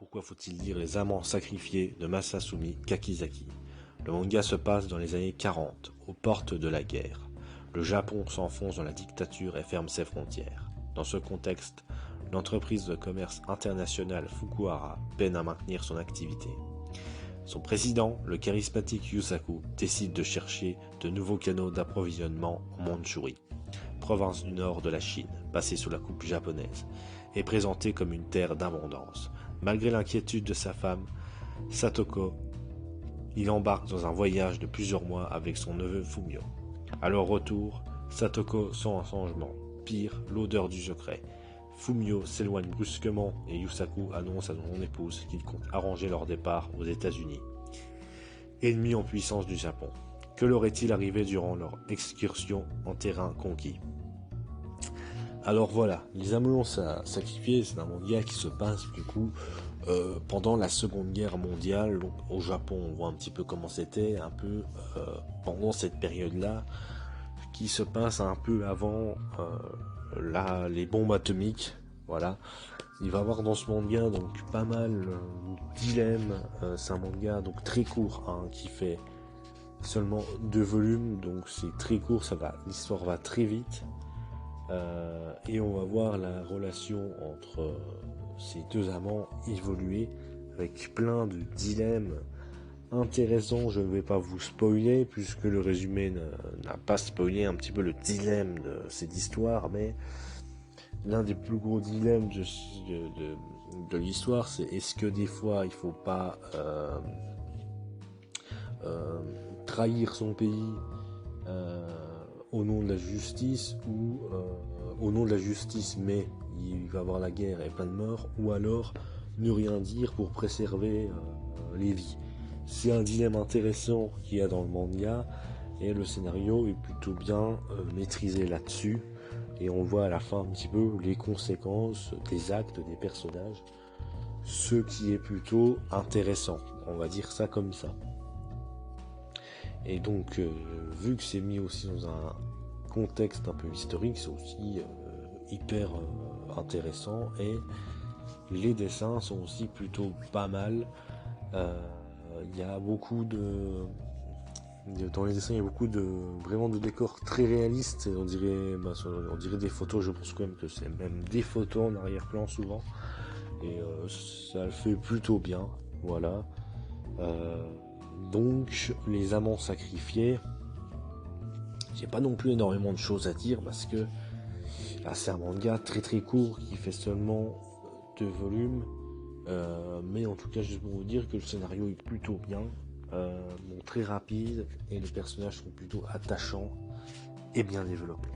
Pourquoi faut-il lire Les Amants sacrifiés de Masasumi Kakizaki? Le manga se passe dans les années 40, aux portes de la guerre. Le Japon s'enfonce dans la dictature et ferme ses frontières. Dans ce contexte, l'entreprise de commerce internationale Fukuhara peine à maintenir son activité. Son président, le charismatique Yusaku, décide de chercher de nouveaux canaux d'approvisionnement en Mandchourie, province du nord de la Chine, passée sous la coupe japonaise, et présentée comme une terre d'abondance. Malgré l'inquiétude de sa femme, Satoko, il embarque dans un voyage de plusieurs mois avec son neveu Fumio. À leur retour, Satoko sent un changement, pire, l'odeur du secret. Fumio s'éloigne brusquement et Yusaku annonce à son épouse qu'il compte arranger leur départ aux États-Unis. Ennemi en puissance du Japon. Que leur est-il arrivé durant leur excursion en terrain conquis? Alors voilà, Les Amants sacrifiés, c'est un manga qui se passe du coup pendant la Seconde Guerre mondiale. Donc, au Japon, on voit un petit peu comment c'était, un peu pendant cette période-là, qui se passe un peu avant les bombes atomiques. Voilà, il va y avoir dans ce manga donc pas mal de dilemmes. C'est un manga donc très court, hein, qui fait seulement 2 volumes, donc c'est très court, l'histoire va très vite. Et on va voir la relation entre ces deux amants évoluer avec plein de dilemmes intéressants. Je ne vais pas vous spoiler puisque le résumé n'a pas spoilé un petit peu le dilemme de cette histoire, mais l'un des plus gros dilemmes de l'histoire, c'est est-ce que des fois il faut pas trahir son pays au nom de la justice, ou au nom de la justice mais il va y avoir la guerre et plein de morts, ou alors ne rien dire pour préserver les vies. C'est un dilemme intéressant qu'il y a dans le manga et le scénario est plutôt bien maîtrisé là-dessus, et on voit à la fin un petit peu les conséquences des actes des personnages, ce qui est plutôt intéressant, on va dire ça comme ça. Et donc, vu que c'est mis aussi dans un contexte un peu historique, c'est aussi hyper intéressant, et les dessins sont aussi plutôt pas mal. Il y a beaucoup dans les dessins, il y a beaucoup vraiment de décors très réalistes, et on dirait des photos. Je pense quand même que c'est même des photos en arrière-plan souvent, et ça le fait plutôt bien. Voilà. Donc, Les Amants sacrifiés, j'ai pas non plus énormément de choses à dire parce que là, c'est un manga très très court qui fait seulement 2 volumes, mais en tout cas, juste pour vous dire que le scénario est plutôt bien, très rapide, et les personnages sont plutôt attachants et bien développés.